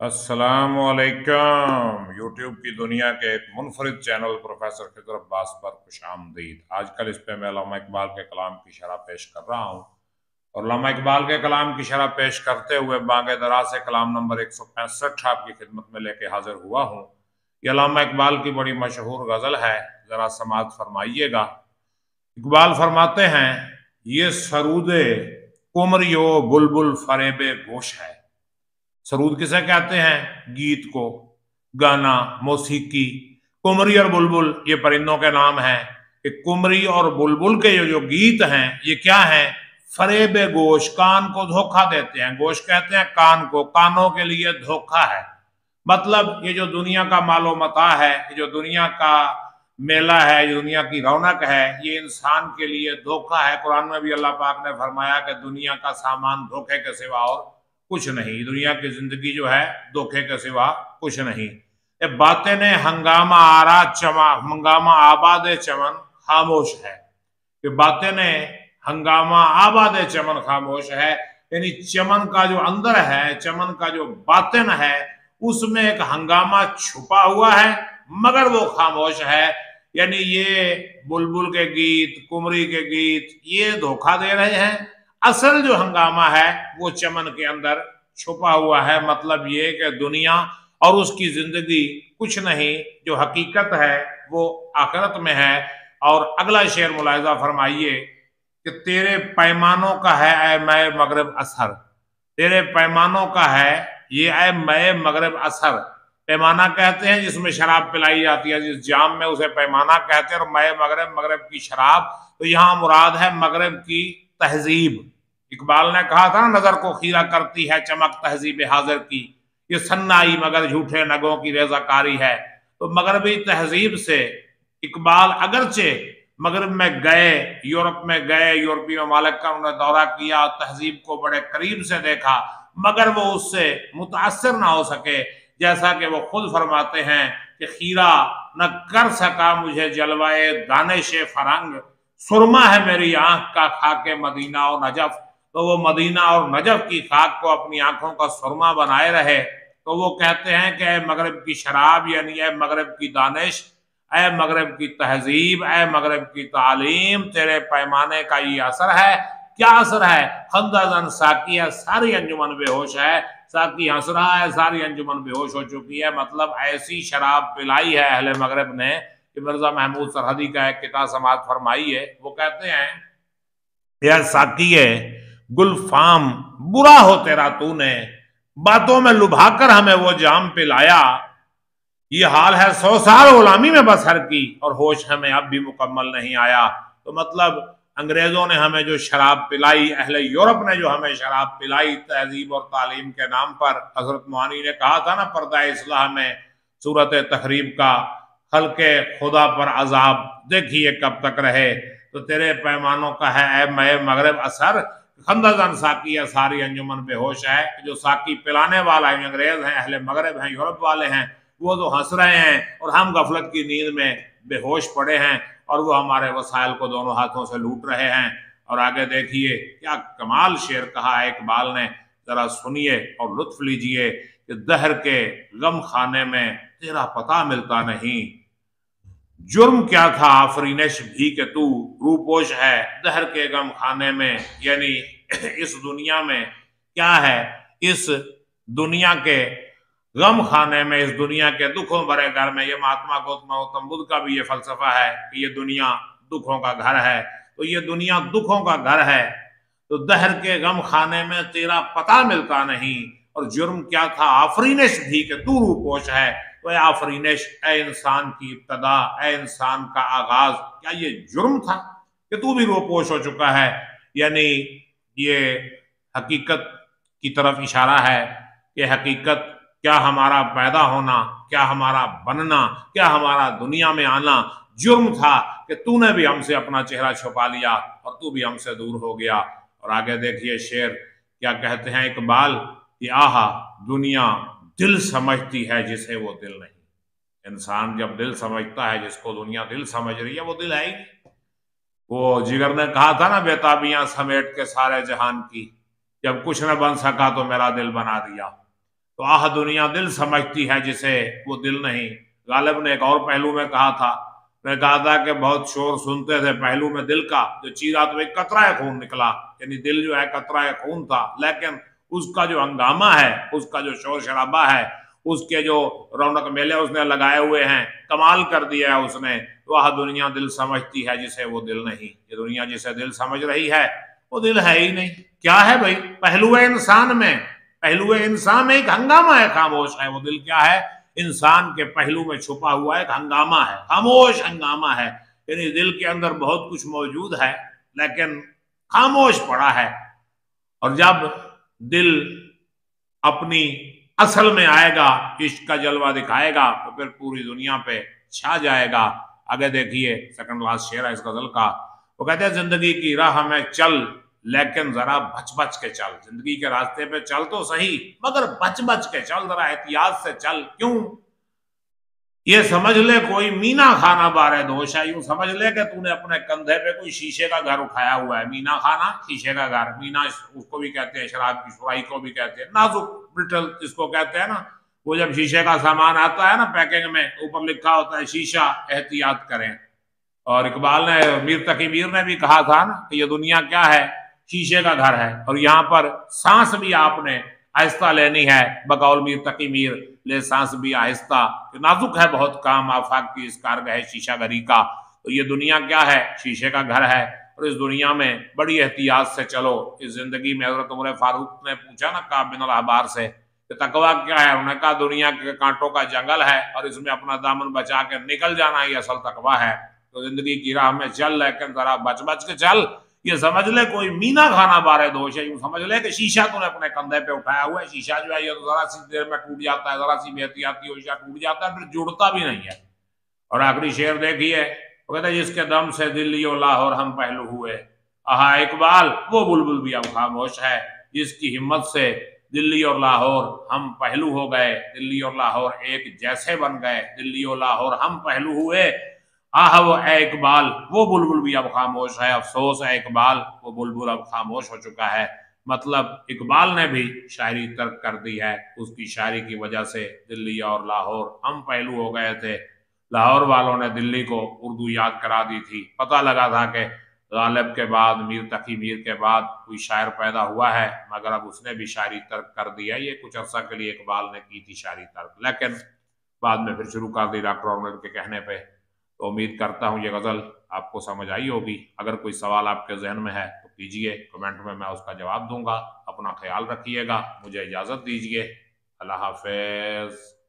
अस्सलाम वालेकुम। यूट्यूब की दुनिया के एक मुनफरिद चैनल प्रोफेसर खिज़र अब्बास पर खुश आमदीद। आजकल इस पे मैं अल्लामा इकबाल के कलाम की शरह पेश कर रहा हूँ और अल्लामा इकबाल के कलाम की शरह पेश करते हुए बांगे दरा से कलाम नंबर 165 आपकी खिदमत में लेके हाजिर हुआ हूँ। ये अल्लामा इकबाल की बड़ी मशहूर गज़ल है, ज़रा समाअत फरमाइएगा। इकबाल फरमाते हैं, ये सरूदे कुमरियो बुलबुल फरेबे गोश है। सरूद किसे कहते हैं? गीत को, गाना, मौसीकी। कुमरी और बुलबुल ये परिंदों के नाम हैं कि कुमरी और बुलबुल के जो गीत हैं ये क्या हैं? फरेब गोश, कान को धोखा देते हैं। गोश कहते हैं कान को, कानों के लिए धोखा है। मतलब ये जो दुनिया का मालो मता है, ये जो दुनिया का मेला है, ये दुनिया की रौनक है, ये इंसान के लिए धोखा है। कुरान में भी अल्लाह पाक ने फरमाया कि दुनिया का सामान धोखे के सिवा और कुछ नहीं। दुनिया की जिंदगी जो है धोखे के सिवा कुछ नहीं। ये बातें ने हंगामा आरा चमा, हंगामा आबाद चमन खामोश है। ये बातें ने हंगामा आबाद चमन खामोश है, यानी चमन का जो अंदर है, चमन का जो बातिन है, उसमें एक हंगामा छुपा हुआ है मगर वो खामोश है। यानी ये बुलबुल के गीत, कुमरी के गीत ये धोखा दे रहे हैं। असल जो हंगामा है वो चमन के अंदर छुपा हुआ है। मतलब ये कि दुनिया और उसकी जिंदगी कुछ नहीं, जो हकीकत है वो आखिरत में है। और अगला शेर मुलाहिजा फरमाइए कि तेरे पैमानों का है ऐ मैं मगरब असर। तेरे पैमानों का है ये ऐ मैं मगरब असर। पैमाना कहते हैं जिसमें शराब पिलाई जाती है, जिस जाम में उसे पैमाना कहते हैं। और मैं मगरब, मगरब की शराब, तो यहाँ मुराद है मगरब की तहजीब। इकबाल ने कहा था ना, नजर को खीरा करती है चमक तहजीब हाजिर की, ये सन्नाई मगर झूठे नगों की रेजाकारी है। तो मगरबी तहजीब से इकबाल अगरचे मगरब में गए, यूरोप में गए, यूरोपीय ममालिक का उन्होंने दौरा किया, तहजीब को बड़े करीब से देखा, मगर वो उससे मुतासर ना हो सके। जैसा कि वो खुद फरमाते हैं कि खीरा न कर सका मुझे जलवाए दानिश फरंग, सुरमा है मेरी आंख का खाके मदीना और नजफ। तो वो मदीना और नजफ की खाक को अपनी आंखों का सुरमा बनाए रहे। तो वो कहते हैं कि ए मगरब की शराब, यानी ए मगरब की दानिश, ए मगरब की तहजीब, ए मगरब की तालीम, तेरे पैमाने का ये असर है। क्या असर है? खंदाजन साकी है, सारी अंजुमन बेहोश है। साकी हंस रहा है, सारी अंजुमन बेहोश हो चुकी है। मतलब ऐसी शराब पिलाई है अहले मगरब ने कि मिर्जा महमूद सरहदी का एक किताब समात फरमाई है। वो कहते हैं, यार साकी है गुलफाम, बुरा हो तेरा तूने, बातों में लुभाकर हमें वो जाम पिलाया। ये हाल है 100 साल गुलामी में बसर की, और होश हमें अब भी मुकम्मल नहीं आया। तो मतलब अंग्रेजों ने हमें जो शराब पिलाई, अहले यूरोप ने जो हमें शराब पिलाई तहजीब और तालीम के नाम पर। हजरत मुआनी ने कहा था ना पर्दा इस्लाह में सूरत तहरीब का, हल्के खुदा पर अजाब देखिए कब तक रहे। तो तेरे पैमानों का है ऐ मैं मगरब असर, खंदाजन साकी है सारी अंजुमन बेहोश है। जो साकी पिलाने वाला है अंग्रेज हैं, अहले मगरब हैं, यूरोप वाले हैं, वो तो हंस रहे हैं और हम गफलत की नींद में बेहोश पड़े हैं, और वो हमारे वसाइल को दोनों हाथों से लूट रहे हैं। और आगे देखिए क्या कमाल शेर कहा है इकबाल ने, जरा सुनिए और लुत्फ लीजिए कि दहर के गम खाने में तेरा पता मिलता नहीं। जुर्म क्या था आफरीनश भी के तू रूपोश है दहर के गम खाने में। यानी इस दुनिया में क्या है? इस दुनिया के गम खाने में, इस दुनिया के दुखों भरे घर में। ये महात्मा गौतम बुद्ध का भी ये फलसफा है कि ये दुनिया दुखों का घर है। तो ये दुनिया दुखों का घर है, तो दहर के गम खाने में तेरा पता मिलता नहीं। और जुर्म क्या था आफरीनश भी के तू रूपोश है। तो आफरीनश, ए इंसान की इब्तदा, ए इंसान का आगाज, क्या ये जुर्म था कि तू भी रूपोश हो चुका है? यानी ये हकीकत की तरफ इशारा है कि हकीकत, क्या हमारा पैदा होना, क्या हमारा बनना, क्या हमारा दुनिया में आना जुर्म था कि तूने भी हमसे अपना चेहरा छुपा लिया और तू भी हमसे दूर हो गया। और आगे देखिए शेर क्या कहते हैं इकबाल कि आहा दुनिया दिल समझती है जिसे वो दिल नहीं। इंसान जब दिल समझता है, जिसको दुनिया दिल समझ रही है, वो दिल है ही नहीं। वो जिगर ने कहा था ना, बेताबियां समेट के सारे जहान की, जब कुछ न बन सका तो मेरा दिल बना दिया। तो आह दुनिया दिल समझती है जिसे वो दिल नहीं। गालिब ने एक और पहलू में कहा था, मैं कहा था कि बहुत शोर सुनते थे पहलू में दिल का, जो चीरा तो एक कतरा खून निकला, यानी दिल जो है कतरा खून था, लेकिन उसका जो हंगामा है, उसका जो शोर शराबा है, उसके जो रौनक मेले उसने लगाए हुए हैं, कमाल कर दिया है उसने। तो वह दुनिया दिल समझती है जिसे वो दिल नहीं। ये दुनिया जिसे दिल समझ रही है वो दिल है ही नहीं। क्या है भाई? पहलू है इंसान में, पहलू इंसान में एक हंगामा है, खामोश है। वो दिल क्या है? इंसान के पहलू में छुपा हुआ एक हंगामा है, खामोश हंगामा है। यानी दिल के अंदर बहुत कुछ मौजूद है लेकिन खामोश पड़ा है। और जब दिल अपनी असल में आएगा, इश्क का जलवा दिखाएगा, तो फिर पूरी दुनिया पे छा जाएगा। आगे देखिए, सेकंड लास्ट शेर है इस गजल का। वो कहते हैं, जिंदगी की राह में चल लेकिन जरा बच बच के चल। जिंदगी के रास्ते पे चल तो सही मगर बच बच के चल, जरा एहतियात से चल। क्यों? ये समझ ले कोई मीना खाना बारे दोष है। यूं समझ ले कि तूने अपने कंधे पे कोई शीशे का घर उठाया हुआ है। मीना खाना, शीशे का घर। मीना उसको भी कहते हैं, शराब की सुराई को भी कहते हैं, नाजुक ब्रिटल जिसको कहते हैं ना। वो जब शीशे का सामान आता है ना पैकिंग में, ऊपर लिखा होता है शीशा, एहतियात करें। और इकबाल ने, मीर तकी मीर ने भी कहा था ना कि ये दुनिया क्या है? शीशे का घर है। और यहाँ पर सांस भी आपने आहिस्ता लेनी है। बकौल मीर तकी मीर, ले सांस भी आहिस्ता, नाजुक है बहुत काम आफाक की इस कारगह शीशा घरी का। तो ये दुनिया क्या है? शीशे का घर है। और इस दुनिया में बड़ी एहतियात से चलो। इस जिंदगी में हजरत उमर फारूक ने पूछा ना काब बिन अल-अहबार से कि तकवा क्या है? उन्होंने कहा दुनिया के कांटों का जंगल है और इसमें अपना दामन बचा के निकल जाना ही असल तकवा है। तो जिंदगी की राह में चल लेकिन जरा बच बच के चल। ये समझ ले कोई मीना खाना बारे दोष है। यूं समझ ले कि शीशा तूने अपने कंधे पे उठाया हुआ है। शीशा जो है ये तो जरा सी देर में टूट जाता है, जरा सी बेहतियाती हो शीशा टूट जाता है, फिर जुड़ता भी नहीं है। और आखिरी शेर देखिए, वो कहता है, जिसके दम से दिल्ली और लाहौर हम पहलू हुए। आहा इकबाल, वो बुलबुल भी अब खामोश है जिसकी हिम्मत से दिल्ली और लाहौर हम पहलू हो गए। दिल्ली और लाहौर एक जैसे बन गए, दिल्ली और लाहौर हम पहलू हुए। आह वो है इकबाल, वो बुलबुल भी अब खामोश है। अफसोस है इकबाल, वो बुलबुल अब खामोश हो चुका है। मतलब इकबाल ने भी शायरी तर्क कर दी है। उसकी शायरी की वजह से दिल्ली और लाहौर हम पहलू हो गए थे। लाहौर वालों ने दिल्ली को उर्दू याद करा दी थी। पता लगा था कि गालिब के बाद, मीर तकी मीर के बाद कोई शायर पैदा हुआ है, मगर अब उसने भी शायरी तर्क कर दिया। ये कुछ अर्सा के लिए इकबाल ने की थी शायरी तर्क, लेकिन बाद में फिर शुरू कर दी डॉक्टर ऑर्नर के कहने पे। तो उम्मीद करता हूँ ये गज़ल आपको समझ आई होगी। अगर कोई सवाल आपके जहन में है तो कीजिए, कमेंट में मैं उसका जवाब दूंगा। अपना ख्याल रखिएगा, मुझे इजाज़त दीजिए। अल्लाह हाफ़िज़।